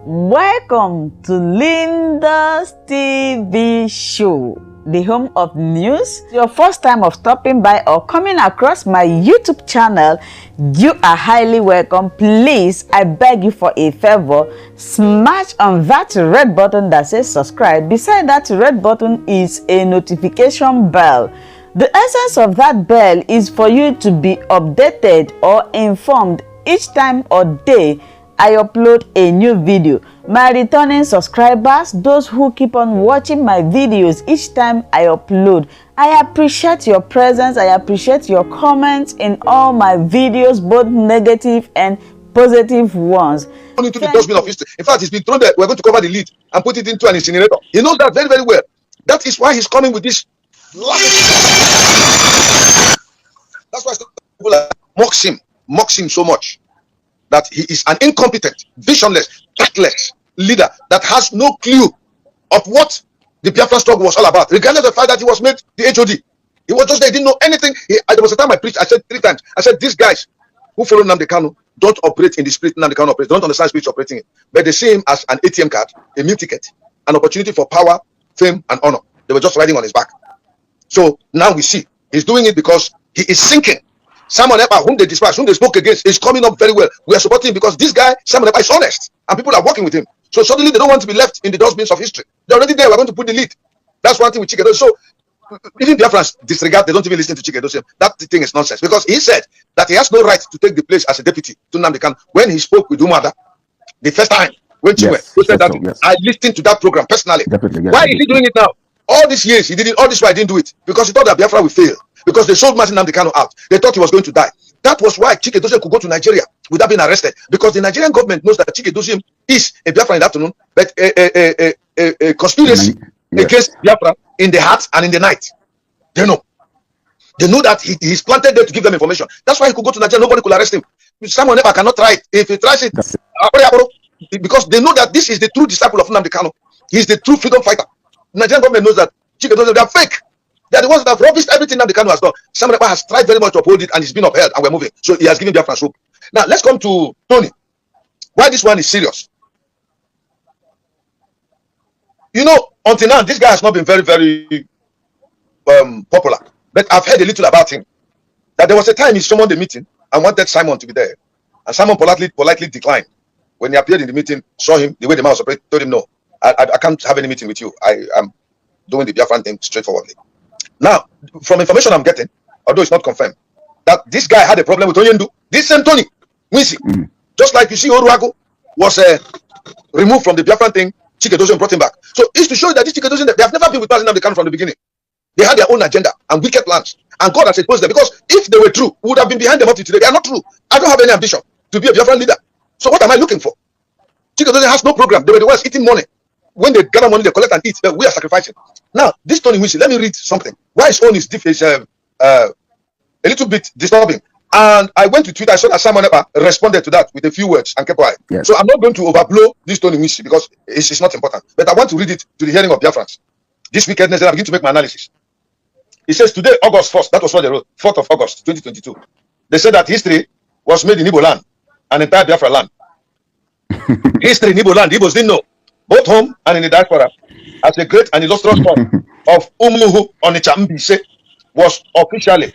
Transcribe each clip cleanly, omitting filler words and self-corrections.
Welcome to Linda's TV show, the home of news. Your first time of stopping by or coming across my YouTube channel, you are highly welcome. Please, I beg you for a favor, smash on that red button that says subscribe. Beside that red button is a notification bell. The essence of that bell is for you to be updated or informed each time or day I upload a new video. My returning subscribers, those who keep on watching my videos each time I upload, I appreciate your presence. I appreciate your comments in all my videos, both negative and positive ones. Into the dustbin of history. In fact, it's been thrown there. We're going to cover the lead and put it into an incinerator. He knows that very, very well. That is why he's coming with this. That's why people mocks him so much. That he is an incompetent, visionless, tactless leader that has no clue of what the Biafran struggle was all about, regardless of the fact that he was made the HOD. He was just there, he didn't know anything. There was a time I preached, I said 3 times, I said, these guys who follow Nnamdi Kanu don't operate in the spirit Nnamdi Kanu operates, don't understand spirit operating it, but they see him as an ATM card, a meal ticket, an opportunity for power, fame, and honor. They were just riding on his back. So now we see he's doing it because he is sinking. Simon Ekpa, whom they despise, whom they spoke against, is coming up very well. We are supporting him because this guy, Simon Ekpa, is honest and people are working with him. So suddenly they don't want to be left in the dustbins of history. They're already there. We're going to put the lead. That's one thing with Chike Doziem. So even Biafrans disregard, they don't even listen to Chike Doziem. That thing is nonsense because he said that he has no right to take the place as a deputy to Nnamdi Kanu. When he spoke with Umada the first time, when Chiwe said that, I listened to that program personally. Why is he doing it now? All these years he didn't. All this why he didn't do it because he thought that Biafra would fail because they sold Nnamdi Kanu out. They thought he was going to die. That was why Chike Doziem could go to Nigeria without being arrested because the Nigerian government knows that Chike Doziem is a Biafra in the afternoon, but a conspiracy against Biafra in the heart and in the night. They know. They know that he's planted there to give them information. That's why he could go to Nigeria. Nobody could arrest him. Someone never cannot try it. If he tries it, because they know that this is the true disciple of Nnamdi Kanu. He's the true freedom fighter. The Nigerian government knows that Chike Doziem, they are fake. They are the ones that have rubbished everything Nnamdi Kanu has done. Someone has tried very much to uphold it and it's been upheld and we're moving. So he has given Biafrans hope. Now let's come to Tony. Why this one is serious? You know, until now, this guy has not been very, very popular. But I've heard a little about him. That there was a time he summoned the meeting and wanted Simon to be there. And Simon politely declined. When he appeared in the meeting, saw him, the way the man was operating, told him, no, I can't have any meeting with you. I am doing the Biafran thing straightforwardly. Now, from information I'm getting, although it's not confirmed, that this guy had a problem with Onyendu. This same Tony Nwisi, just like you see Oruago was removed from the Biafran thing, Chike Doziem brought him back. So it's to show you that this Chike Doziem, they have never been with President Nnamdi Kanu from the beginning. They had their own agenda and wicked plans, and God has exposed them because if they were true, we would have been behind them up to today. They are not true. I don't have any ambition to be a Biafran leader. So what am I looking for? Chike Doziem has no program. They were the ones eating money. When they gather money, they collect and eat. But we are sacrificing. Now, this Tony Nwisi, let me read something. Why his own is a little bit disturbing. And I went to Twitter. I saw that Simon Ekpa responded to that with a few words and kept quiet. Yes. So I'm not going to overblow this Tony Nwisi because it's not important. But I want to read it to the hearing of Biafrans. This wickedness, I begin to make my analysis. It says today, August 1st, that was what they wrote, 4th of August, 2022. They said that history was made in Igbo land, an entire Biafra land. History in Igbo land, Igbos didn't know, both home and in the diaspora, as a great and illustrious son of Umuhu Onitsha Mbise was officially,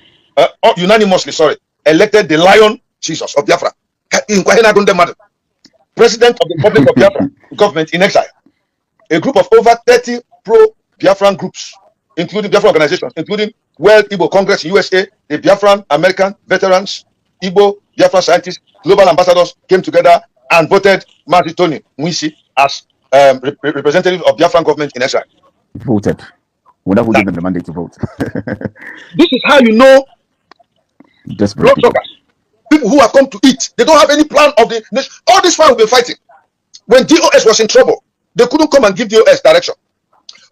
unanimously, elected the Lion Jesus of Biafra. President of the Republic of Biafra, government in exile. A group of over 30 pro-Biafran groups, including Biafran organizations, including World Igbo Congress USA, the Biafran American Veterans, Igbo Biafran scientists, global ambassadors came together and voted Mazi Tony Nwisi as representative of Biafran government in exile. Voted without giving them the mandate to vote. This is how you know people who have come to eat. They don't have any plan of the nation. All this while we've been fighting. When DOS was in trouble, they couldn't come and give DOS direction.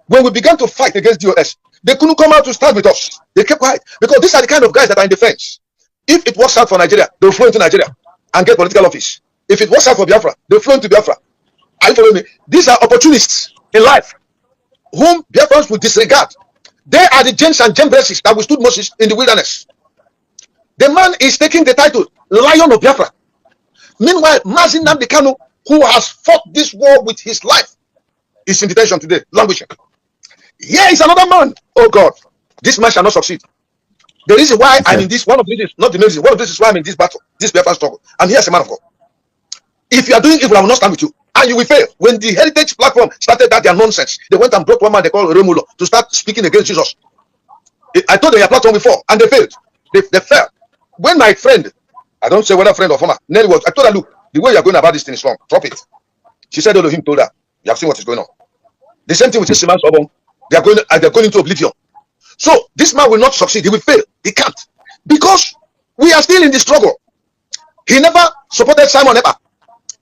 When we began to fight against DOS, they couldn't come out to stand with us. They kept quiet because these are the kind of guys that are in defense. If it works out for Nigeria, they'll flow into Nigeria and get political office. If it works out for Biafra, they'll flow into Biafra. Are you following me? These are opportunists in life whom Biafrans will disregard. They are the James and Jambreses that withstood Moses in the wilderness. The man is taking the title Lion of Biafra. Meanwhile, Mazi Nnamdi Kanu who has fought this war with his life, is in detention today, languishing. Here is another man. Oh God, this man shall not succeed. The reason why I'm in this, one of the reasons, not the main reason, one of the reasons why I'm in this battle, this Biafran struggle, and here's a man of God. If you are doing evil, I will not stand with you, and you will fail. When the Heritage platform started that their nonsense, they went and brought one man they call Remulo to start speaking against Jesus. I told them your platform before, and they failed. They fell. When my friend, I don't say whether friend or former, Nelly was, I told her, look, the way you're going about this thing is wrong. Drop it. She said, Elohim told her, you have seen what is going on. The same thing with this man, they're going into oblivion. So this man will not succeed. He will fail. He can't. Because we are still in the struggle. He never supported Simon ever.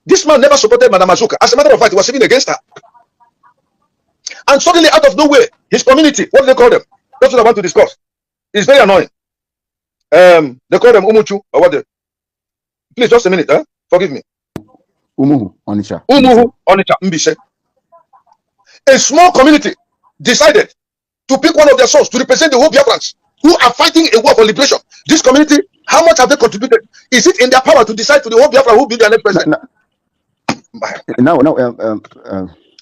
This man never supported Madam Azuka. As a matter of fact, he was even against her. And suddenly, out of nowhere, his community, what do they call them? That's what I want to discuss. It's very annoying. They call them Umuchu, or what they... Please, just a minute, forgive me. Umuhu, Onitsha. Umuhu, Onitsha, Mbise. A small community decided to pick one of their sons to represent the whole Biafrans who are fighting a war for liberation. This community, how much have they contributed? Is it in their power to decide to the whole Biafran who will be their next president?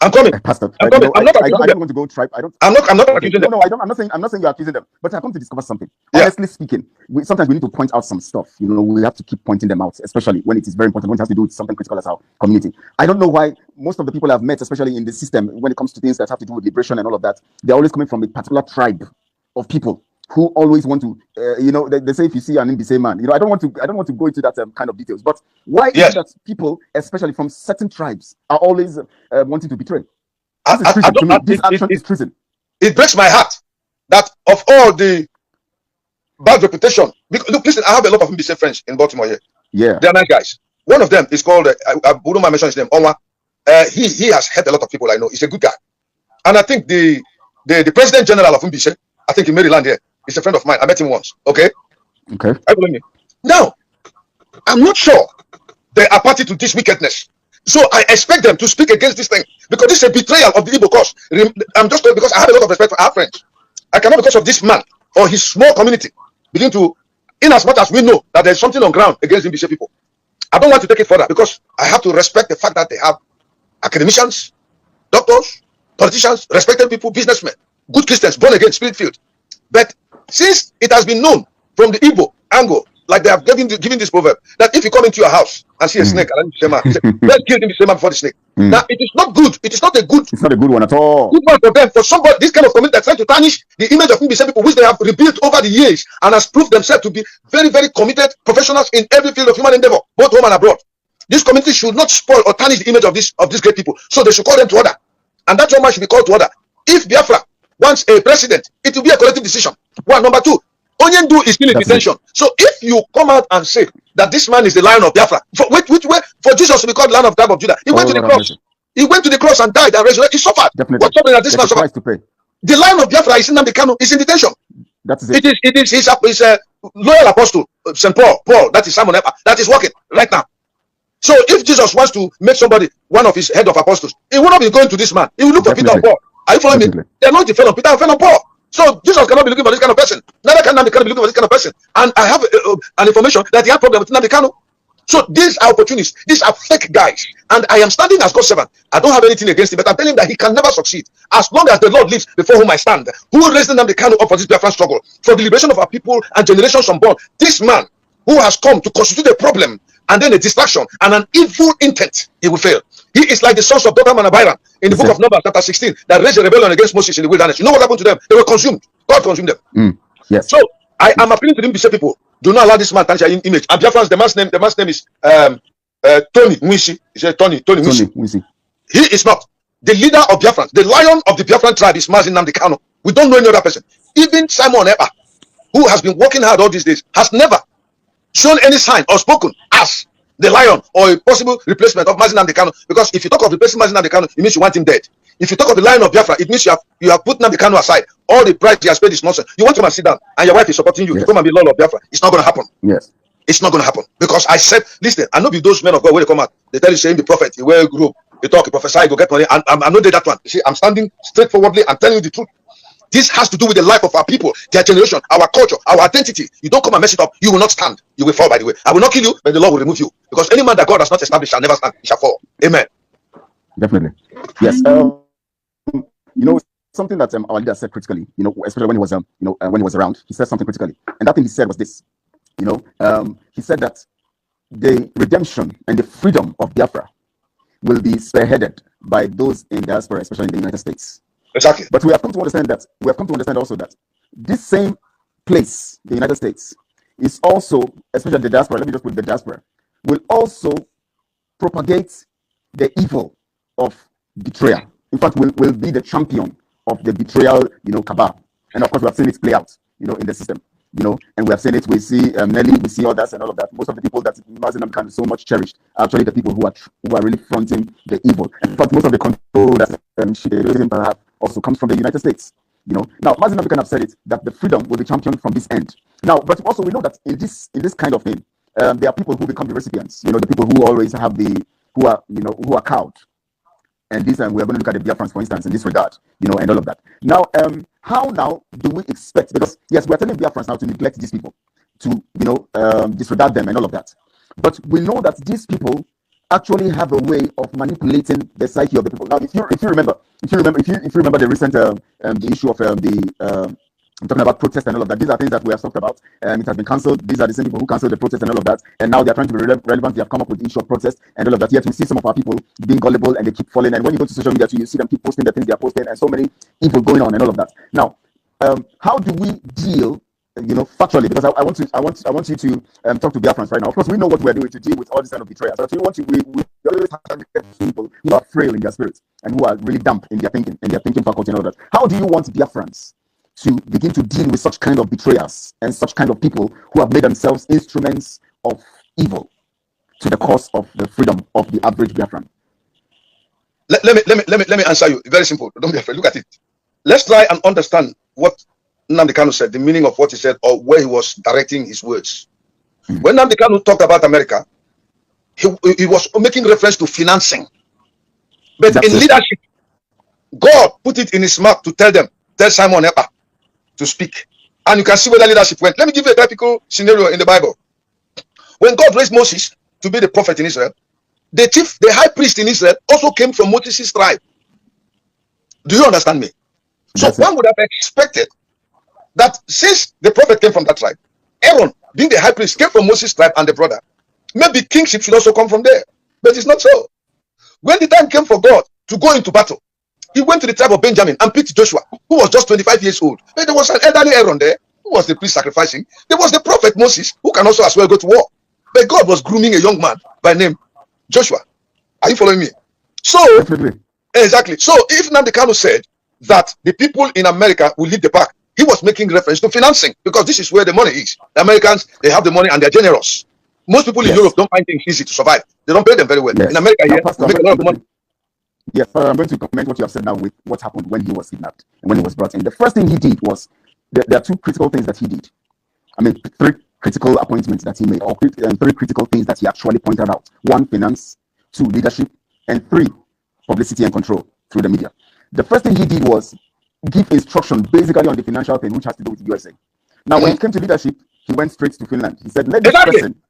I'm coming. Pastor, I'm coming. I don't want to go tribe. I'm not okay, accusing them. No, I'm not saying you're accusing them, but I come to discover something. Yeah. Honestly speaking, sometimes we need to point out some stuff. You know, we have to keep pointing them out, especially when it is very important, when it has to do with something critical as our community. I don't know why most of the people I've met, especially in the system, when it comes to things that have to do with liberation and all of that, they're always coming from a particular tribe of people who always want to, they say if you see an Mbise man, I don't want to go into that kind of details. But why is it that people, especially from certain tribes, are always wanting to betray? This is treason to me. This action is treason. It breaks my heart that of all the bad reputation, look, listen, I have a lot of Mbise friends in Baltimore here. Yeah, they are nice guys. One of them is called, I wouldn't mind mentioning his name, Onwa. He has helped a lot of people I know. He's a good guy, and I think the President General of Mbise, I think in Maryland here, is a friend of mine. I met him once. Okay. Now, I'm not sure they are party to this wickedness. So I expect them to speak against this thing because this is a betrayal of the Igbo cause. I'm just because I have a lot of respect for our friends. I cannot, because of this man or his small community, begin to, in as much as we know that there's something on ground against Mbise people. I don't want to take it further because I have to respect the fact that they have academicians, doctors, politicians, respected people, businessmen, good Christians, born again, spirit filled. But since it has been known from the Igbo angle, like they have given this proverb, that if you come into your house and see a snake, let's kill the man before the snake. Now, it is not good. It is not a good. It's not a good one at all. Good one for them. For somebody, this kind of community that's trying to tarnish the image of Mbise people, which they have rebuilt over the years and has proved themselves to be very, very committed professionals in every field of human endeavor, both home and abroad. This community should not spoil or tarnish the image of these great people. So they should call them to order, and that one man should be called to order. If Biafra wants a president, it will be a collective decision. One, number two. Onyendu is still in detention. So if you come out and say that this man is the Lion of Biafra, for Jesus to be called the Lion of the tribe of Judah, he went to the cross. He went to the cross and died and resurrected. He suffered. Definitely. What's happening that this man suffered? The Lion of Biafra is Nnamdi Kanu. Is in detention. That is it. It is his loyal apostle, St. Paul, that is Simon Epa, that is working right now. So if Jesus wants to make somebody one of his head of apostles, he will not be going to this man. He will look for Peter and Paul. Are you following me? They are not the fellow Peter and fellow Paul. So Jesus cannot be looking for this kind of person. Neither can Nnamdi Kanu be looking for this kind of person. And I have an information that he had problem with Nnamdi Kanu. So these are opportunists. These are fake guys. And I am standing as God's servant. I don't have anything against him, but I'm telling him that he can never succeed. As long as the Lord lives before whom I stand, who raised Nnamdi Kanu up for this Biafran struggle, for the liberation of our people and generations unborn. This man who has come to constitute a problem and then a distraction and an evil intent, he will fail. He is like the sons of Dotham and Abiram in the book of Numbers chapter 16 that raised a rebellion against Moses in the wilderness. You know what happened to them? They were consumed. God consumed them. Yes. So I am appealing to the Mbise people. Do not allow this man to tarnish your image. And Biafrans, the man's name is Tony Mwisi. He said Tony Mwisi. He is not the leader of Biafrans. The lion of the Biafran tribe is Nnamdi Kanu. We don't know any other person. Even Simon Epa, who has been working hard all these days, has never shown any sign or spoken as the lion or a possible replacement of Nnamdi Kanu. Because if you talk of replacing Nnamdi Kanu, it means you want him dead. If you talk of the lion of Biafra, it means you have put Nnamdi Kanu aside. All the price he has paid is nonsense. You want to come and sit down, and your wife is supporting you to come and be Lord of Biafra. It's not going to happen. Yes. It's not going to happen. Because I said, listen, I know be those men of God when they come out, they tell you saying the prophet, he wear a group, they talk, he prophesy, he go get money. I'm not doing that one. You see, I'm standing straightforwardly, I'm telling you the truth. This has to do with the life of our people, their generation, our culture, our identity. You don't come and mess it up, you will not stand. You will fall, by the way. I will not kill you, but the Lord will remove you. Because any man that God has not established shall never stand, he shall fall. Amen. Definitely. Yes. Something that our leader said critically, especially when he was, when he was around, he said something critically. And that thing he said was this, he said that the redemption and the freedom of Biafra will be spearheaded by those in diaspora, especially in the United States. Exactly. But we have come to understand also that this same place, the United States, is also, especially the diaspora, let me just put the diaspora, will also propagate the evil of betrayal. In fact, will be the champion of the betrayal, cabal. And of course, we have seen it play out, in the system, and we have seen it. We see Nelly, we see others and all of that. Most of the people that Nnamdi Kanu so much cherished are actually the people who are really fronting the evil. And in fact, most of the control that she have also comes from the United States. Now, Nnamdi Kanu have said it that the freedom will be championed from this end. Now, but also we know that in this kind of thing, there are people who become the recipients. The people who always have who are cowed. And this, we are going to look at the Biafrans, for instance, in this regard, and all of that. Now, how now do we expect? Because yes, we are telling Biafrans now to neglect these people, to disregard them and all of that. But we know that these people actually have a way of manipulating the psyche of the people. Now, if you remember the recent the issue of I'm talking about protest and all of that. These are things that we have talked about. It has been cancelled. These are the same people who cancelled the protest and all of that. And now they are trying to be relevant. They have come up with the issue of protest and all of that. Yet we see some of our people being gullible and they keep falling. And when you go to social media too, you see them keep posting the things they are posting and so many evil going on and all of that. Now, how do we deal, factually? Because I want you to talk to Biafrans right now. Of course, we know what we're doing to deal with all this kind of betrayal. So we always have people who are frail in their spirits and who are really damp in their thinking faculty and all that. How do you want Biafrans to begin to deal with such kind of betrayers and such kind of people who have made themselves instruments of evil to the cause of the freedom of the average Biafran? Let me answer you. Very simple. Don't be afraid. Look at it. Let's try and understand what Nnamdi Kanu said, the meaning of what he said, or where he was directing his words. When Nnamdi Kanu talked about America, he was making reference to financing. But in leadership, God put it in his mouth to tell Simon Ekpa to speak. And you can see where the leadership went. Let me give you a graphical scenario in the Bible. When God raised Moses to be the prophet in Israel, the high priest in Israel also came from Moses' tribe. Do you understand me? So one would have expected that since the prophet came from that tribe, Aaron, being the high priest, came from Moses' tribe and the brother, maybe kingship should also come from there. But it's not so. When the time came for God to go into battle, he went to the tribe of Benjamin and picked Joshua, who was just 25 years old. But there was an elderly Aaron there, who was the priest sacrificing. There was the prophet Moses, who can also as well go to war. But God was grooming a young man by name Joshua. Are you following me? So, exactly. So, if Nnamdi Kanu said that the people in America will lead the pack, he was making reference to financing, because this is where the money is. The Americans, they have the money and they're generous. Most people in Europe don't find things easy to survive. They don't pay them very well. In America, here, they make a lot of money. Yes, I'm going to comment what you have said now with what happened when he was kidnapped and when he was brought in. The first thing he did was, there are two critical things that he did. I mean, three critical appointments that he made, or three critical things that he actually pointed out. One, finance. Two, leadership. And three, publicity and control through the media. The first thing he did was give instruction basically on the financial thing, which has to do with USA. Now, when it came to leadership, he went straight to Finland. He said, let this person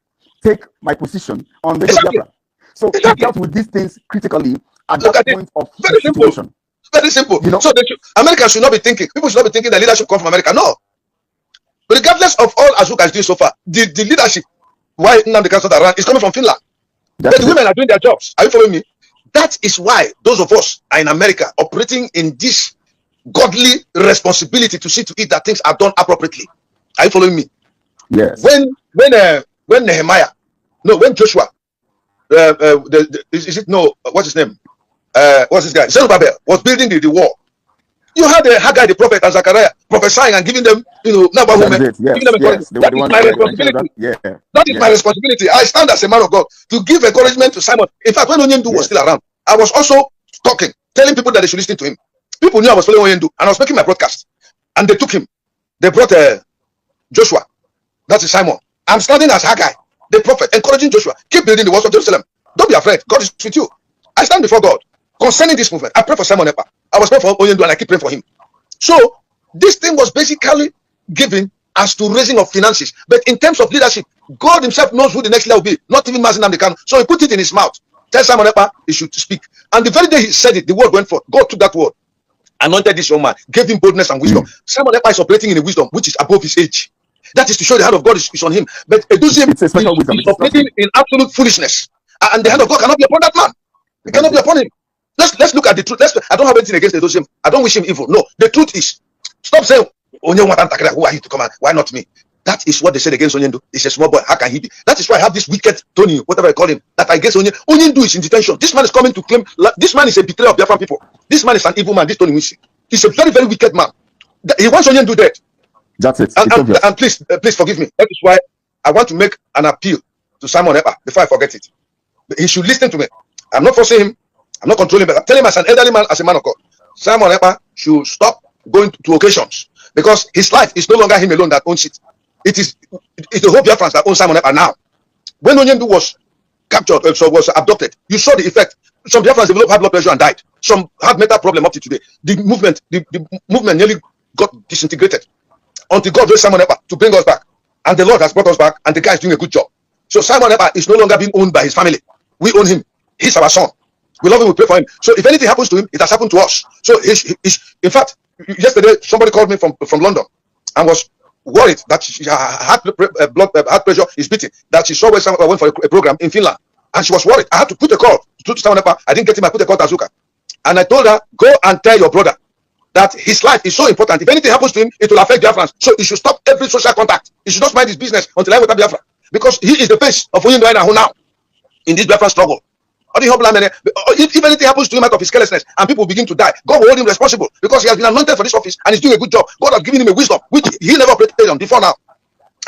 take my position on the Biafra. So he dealt with these things critically at that point of very situation. Very simple. So America should not be thinking, people should not be thinking that leadership comes from America. No. Regardless of all Azuka is doing so far, the leadership, why Nnamdi Kanu around, is coming from Finland. But the women are doing their jobs. Are you following me? That is why those of us are in America operating in this godly responsibility to see to it that things are done appropriately. Are you following me? Yes. When Nehemiah, no, when Joshua, what's his name? What's this guy? Zerubbabel was building the wall. You had Haggai the prophet and Zechariah prophesying and giving them, number women, giving them encouragement. That is my responsibility. That is my responsibility. I stand as a man of God to give encouragement to Simon. In fact, when Onyendu was still around, I was also talking, telling people that they should listen to him. People knew I was following Onyendu, and I was making my broadcast. And they took him. They brought Joshua. That is Simon. I'm standing as Haggai, the prophet, encouraging Joshua. Keep building the walls of Jerusalem. Don't be afraid. God is with you. I stand before God concerning this movement. I pray for Simon Ekpa. I was praying for Onyendu and I keep praying for him. So This thing was basically given as to raising of finances. But in terms of leadership, God himself knows who the next leader will be, not even Nnamdi Kanu. So he put it in his mouth. Tell Simon Ekpa he should speak. And the very day he said it, the word went forth. God took that word, anointed this young man, gave him boldness and wisdom. Simon Ekpa is operating in a wisdom which is above his age. That is to show the hand of God is on him. But Eduzim is operating in absolute foolishness. And the hand of God cannot be upon that man. It cannot be upon him. Let's look at the truth. I don't have anything against Eduzim. I don't wish him evil. No, the truth is, stop saying, who are you to come and why not me? That is what they said against Onyendu. He's a small boy. How can he be? That is why I have this wicked Tony, whatever I call him, that I guess Onyendu is in detention. This man is coming to claim. This man is a betrayer of Biafran people. This man is an evil man. This Tony Wisi. He's a very, very wicked man. He wants Onyendu dead. That's it. And please forgive me. That is why I want to make an appeal to Simon Ekpa before I forget it. He should listen to me. I'm not forcing him. I'm not controlling him. But I'm telling him as an elderly man, as a man of God, Simon Ekpa should stop going to occasions because his life is no longer him alone that owns it. It's the whole Biafrans that owns Simon Ekpa now. When Onyendu was captured, was abducted, you saw the effect. Some Biafrans developed high blood pressure and died. Some had mental problem up to today. The movement nearly got disintegrated until God raised Simon Ekpa to bring us back. And the Lord has brought us back, and the guy is doing a good job. So Simon Ekpa is no longer being owned by his family. We own him. He's our son. We love him, we pray for him. So if anything happens to him, it has happened to us. So in fact, yesterday somebody called me from London and was worried that her heart pressure is beating, that she saw where someone went for a program in Finland, and she was worried. I had to put a call to Simon Ekpa. I didn't get him. I put a call to Azuka, and I told her, go and tell your brother that his life is so important. If anything happens to him, it will affect Biafrans. So he should stop every social contact. He should not mind his business until I went to Biafra, because he is the face of Onyendu now in this Biafran struggle. If anything happens to him out of his carelessness and people begin to die, God will hold him responsible because he has been anointed for this office and he's doing a good job. God has given him a wisdom which he never operated on before now.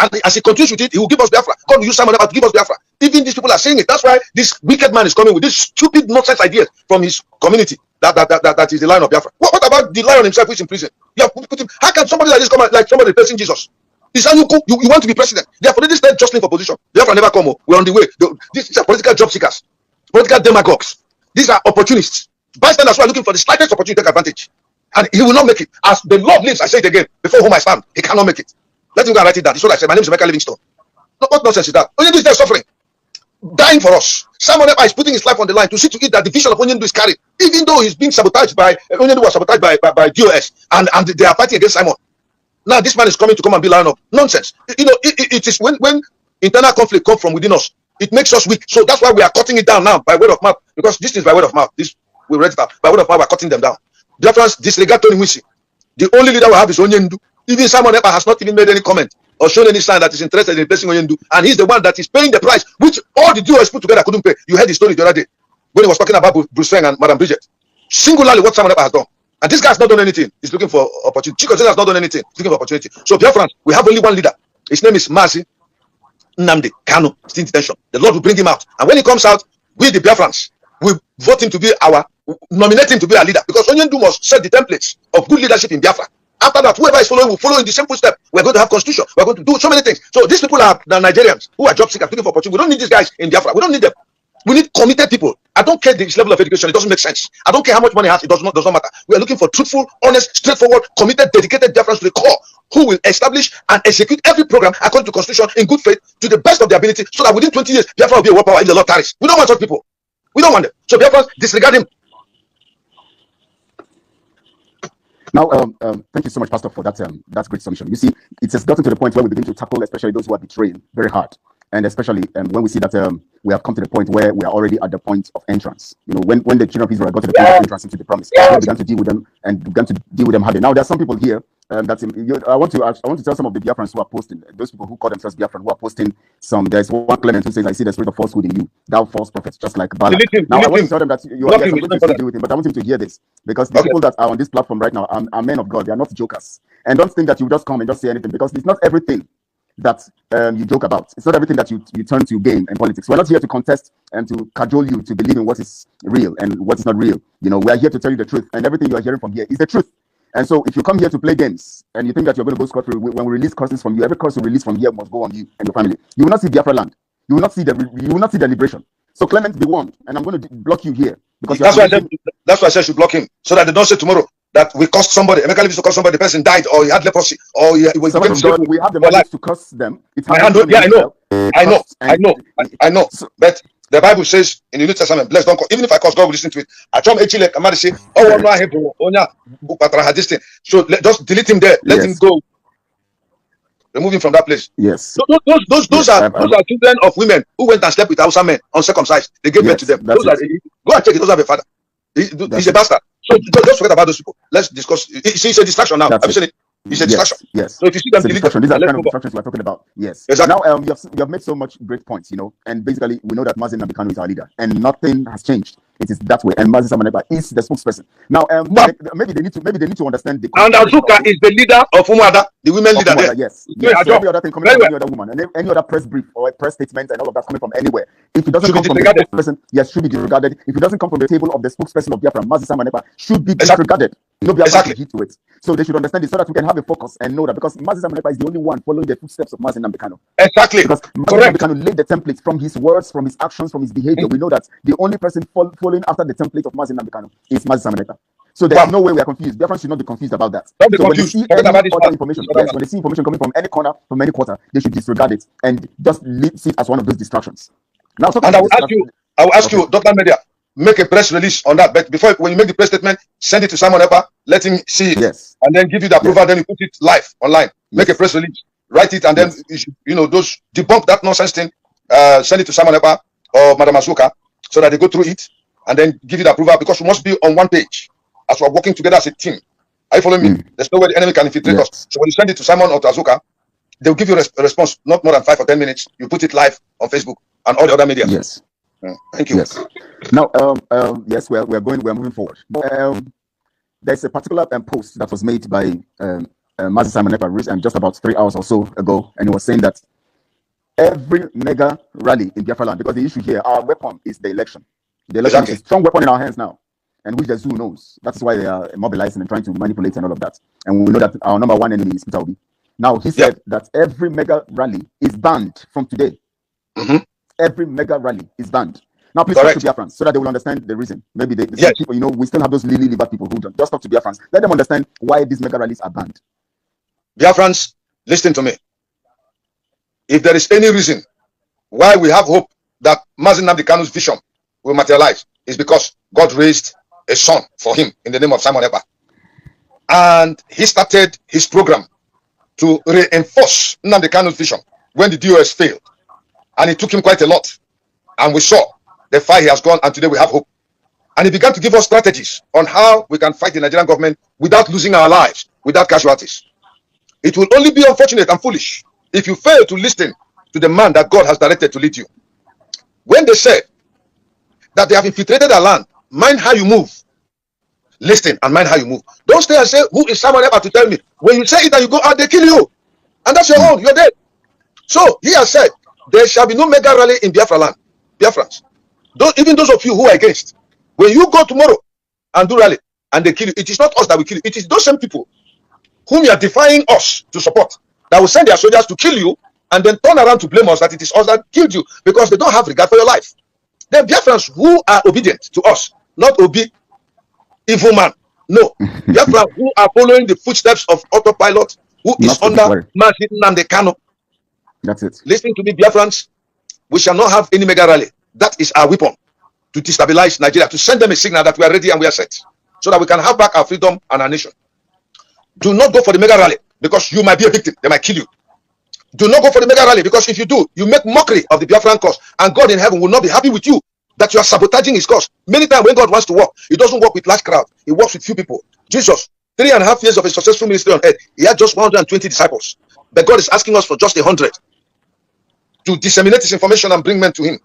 And as he continues with it, he will give us Biafra. God will use Simon Ekpa to give us Biafra. Even these people are saying it. That's why this wicked man is coming with these stupid nonsense ideas from his community that is the lion of Biafra. What about the lion himself who is in prison? You have put him. How can somebody like this come out like somebody replacing Jesus? Is that you want to be president? They have already started jostling for position. Biafra never come. We're on the way. These are political job seekers, political demagogues. These are opportunists. Bystanders who are looking for the slightest opportunity to take advantage. And he will not make it. As the Lord lives, I say it again, before whom I stand, he cannot make it. Let him go and write it down. It's what I said. My name is Michael Livingstone. No, what nonsense is that? Onyendu is there suffering, dying for us. Simon Ekpa is putting his life on the line to see to it that the vision of Onyendu is carried, even though he's being sabotaged by Onyendu was sabotaged by DOS, and they are fighting against Simon. Now this man is coming to come and be lion up. Nonsense. It is when internal conflict comes from within us, it makes us weak. So that's why we are cutting it down now by word of mouth, because this is by word of mouth. This we read it out by word of mouth. We're cutting them down. Biafrans disregard Tony Wisi. The only leader we have is Onyendu. Even Simon Ekpa has not even made any comment or shown any sign that is interested in replacing Onyendu, and he's the one that is paying the price, which all the DOS put together couldn't pay. You heard the story the other day when he was talking about Bruce Feng and Madam Bridget. Singularly, what Simon Ekpa has done, and this guy has not done anything. He's looking for opportunity. Chico has not done anything. He's looking for opportunity. So Biafrans, we have only one leader. His name is Nnamdi Kanu. Still in detention. The Lord will bring him out, and when he comes out, we the Biafrans will vote him to be nominate him to be our leader, because Onyendu must set the templates of good leadership in Biafra. After that, whoever is following will follow in the same footstep. We're going to have constitution. We're going to do so many things. So these people are the Nigerians who are job seekers looking for opportunity. We don't need these guys in Biafra. We don't need them. We need committed people. I don't care this level of education. It doesn't make sense. I don't care how much money he has. It does not matter. We are looking for truthful, honest, straightforward, committed, dedicated Biafrans to the core, who will establish and execute every program according to constitution in good faith to the best of their ability, so that within 20 years, Biafra will be a world power if the Lord tarries. We don't want such people. We don't want them. So Biafrans, disregard him. Now, thank you so much, Pastor, for that great submission. You see, it has gotten to the point where we begin to tackle, especially those who are betraying, very hard. And especially when we see that we have come to the point where we are already at the point of entrance. You know, when the children of Israel got to the point of entrance into the promise, we began to deal with them and began to deal with them hardly. Now, there are some people here I want to tell some of the Biafrans who are posting, those people who call themselves Biafran, who are posting some. There's one Clement who says, "I see the spirit of falsehood in you, thou false prophet," just like Bala. Now, I want to tell them that you are going to deal with him, but I want him to hear this, because the people that are on this platform right now are men of God. They are not jokers. And don't think that you just come and just say anything, because it's not everything that you joke about. It's not everything that you turn to gain in politics. We're not here to contest and to cajole you to believe in what is real and what is not real. You know, we are here to tell you the truth, and everything you are hearing from here is the truth. And so if you come here to play games and you think that you're going to go scot-free, when we release curses from you, every curse we release from here must go on you and your family. You will not see Biafra land. You will not see the liberation. So Clement, be warned, and I'm going to block you here, because that's why I said you should block him, so that they don't say tomorrow that we cursed somebody. Emeka used to curse somebody. The person died, or he had leprosy, or he was Servant of God, we have the mandate to curse them. It's I know. Yeah, I know. But the Bible says in the New Testament, bless don't curse. Even if I curse, God will listen to it. I try to say, oh no, I have this thing. So just delete him there. Let him go. Remove him from that place. Yes. Those are children of women who went and slept with Hausa men uncircumcised. They gave birth to them. Those are go and check it. Those are the father. He's a bastard. So just forget about those people. Let's discuss. It's a distraction now. Have you seen it? It's a distraction. Yes. So if you see them, delete them. These are the kind of distractions we're talking about. Yes. Exactly. Now, you have made so much great points, and basically we know that Nnamdi Kanu is our leader, and nothing has changed. It is that way, and Mazi Samaneba is the spokesperson. Now, maybe they need to understand the. And Azuka is the leader of Umada, the women leader there. Yes. So every other thing coming from any other woman, and any other press brief or a press statement, and all of that coming from anywhere, if it doesn't come from the spokesperson, yes, should be disregarded. If it doesn't come from the table of the spokesperson of Biafra, Mazi Samaneba, should be disregarded. No Biafra should heed to it. So they should understand it so that we can have a focus and know that, because Mazi Samaneba is the only one following the footsteps of Mazi Nnamdi Kanu. Exactly. Because Mazi Nnamdi Kanu laid the template from his words, from his actions, from his behavior. We know that the only person following after the template of Mazi Nnamdi Kanu is Mazi Samaneba. So there's no way we are confused. Biafrans should not be confused about that. Don't be so confused. When they see any other information, when they see information coming from any corner, from any quarter, they should disregard it and just see it as one of those distractions. Now, and I will ask you, Dr. Media, make a press release on that. But before, when you make the press statement, send it to Simon Epa, let him see it, and then give you the approval. Then you put it live online. Make a press release, write it, and then those debunk that nonsense thing. Send it to Simon Epa or Madam Azuka so that they go through it and then give you the approval, because we must be on one page as we're working together as a team. Are you following me? There's no way the enemy can infiltrate us. So when you send it to Simon or to Azuka, they'll give you a response, not more than 5 or 10 minutes. You put it live on Facebook and all the other media. Yes. Thank you. Yes. Now, yes, we're moving forward. There's a particular post that was made by Mazi Samaneba just about 3 hours or so ago, and he was saying that every mega rally in Biafra land, because the issue here, our weapon is the election. The election is a strong weapon in our hands now, and which the zoo knows. That's why they are mobilizing and trying to manipulate and all of that. And we know that our number one enemy is Peter Obi. Now, he said that every mega rally is banned from today. Every mega rally is banned. Now, please talk to Biafrans so that they will understand the reason. Maybe the people, we still have those liver people who don't. Just talk to Biafrans. Let them understand why these mega rallies are banned. Biafrans, listen to me. If there is any reason why we have hope that Mazi Nnamdi Kanu's vision will materialize, is because God raised a son for him in the name of Simon Epa. And he started his program to reinforce Nnamdi Kanu's vision when the DOS failed. And it took him quite a lot. And we saw the fight he has gone, and today we have hope. And he began to give us strategies on how we can fight the Nigerian government without losing our lives, without casualties. It will only be unfortunate and foolish if you fail to listen to the man that God has directed to lead you. When they said that they have infiltrated our land, mind how you move. Listen and mind how you move. Don't stay and say, who is Simon Epa to tell me? When you say it and you go out, they kill you. And that's your own, you're dead. So he has said, there shall be no mega rally in Biafra land. Biafrans. Even those of you who are against, when you go tomorrow and do rally and they kill you, it is not us that will kill you. It is those same people whom you are defying us to support that will send their soldiers to kill you and then turn around to blame us that it is us that killed you, because they don't have regard for your life. The Biafrans who are obedient to us, not Obi, evil man. No. Biafrans who are following the footsteps of autopilot, who is under Mazi Nnamdi Kanu. That's it. Listen to me, Biafrans. We shall not have any mega rally. That is our weapon to destabilize Nigeria, to send them a signal that we are ready and we are set, so that we can have back our freedom and our nation. Do not go for the mega rally, because you might be a victim. They might kill you. Do not go for the mega rally, because if you do, you make mockery of the Biafran cause, and God in heaven will not be happy with you that you are sabotaging his cause. Many times when God wants to work, he doesn't work with large crowd. He works with few people. Jesus, 3.5 years of a successful ministry on earth, he had just 120 disciples. But God is asking us for just 100 to disseminate this information and bring men to him.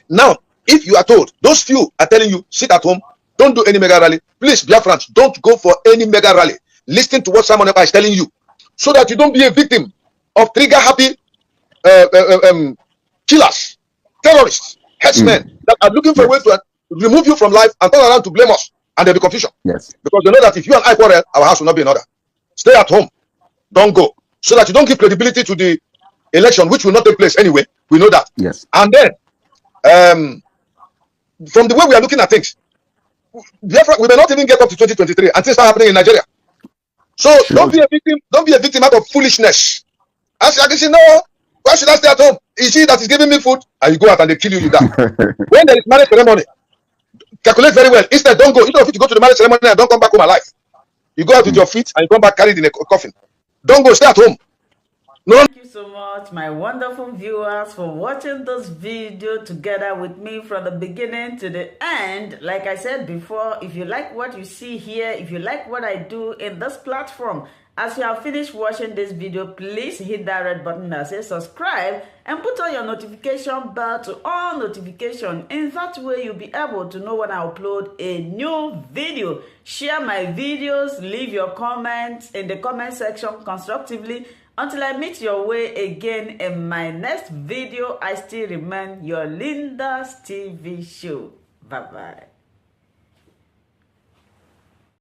Now, if you are told, those few are telling you, sit at home, don't do any mega rally, please, Biafrans, don't go for any mega rally. Listen to what Simon Epa is telling you, so that you don't be a victim of trigger-happy killers, terrorists, headsmen that are looking for a way to remove you from life and turn around to blame us, and there'll be confusion. Yes. Because they know that if you and I quarrel, our house will not be in order. Stay at home. Don't go. So that you don't give credibility to the election, which will not take place anyway. We know that. Yes. And then, from the way we are looking at things, Biafra, we may not even get up to 2023 and things start happening in Nigeria. So don't be a victim. Don't be a victim out of foolishness. As you say, no, why should I stay at home? You see that is giving me food, and you go out and they kill you, you die. When there is marriage ceremony, calculate very well. Instead, don't go. You don't have to go to the marriage ceremony and don't come back home alive. You go out with your feet and you come back carried in a coffin. Don't go, stay at home. No. Thank you so much, my wonderful viewers, for watching this video together with me from the beginning to the end. Like I said before, if you like what you see here, if you like what I do in this platform, as you have finished watching this video, please hit that red button that says subscribe and put on your notification bell to all notification. In that way, you'll be able to know when I upload a new video. Share my videos, leave your comments in the comment section constructively. Until I meet your way again in my next video, I still remain your Linda's TV show. Bye-bye.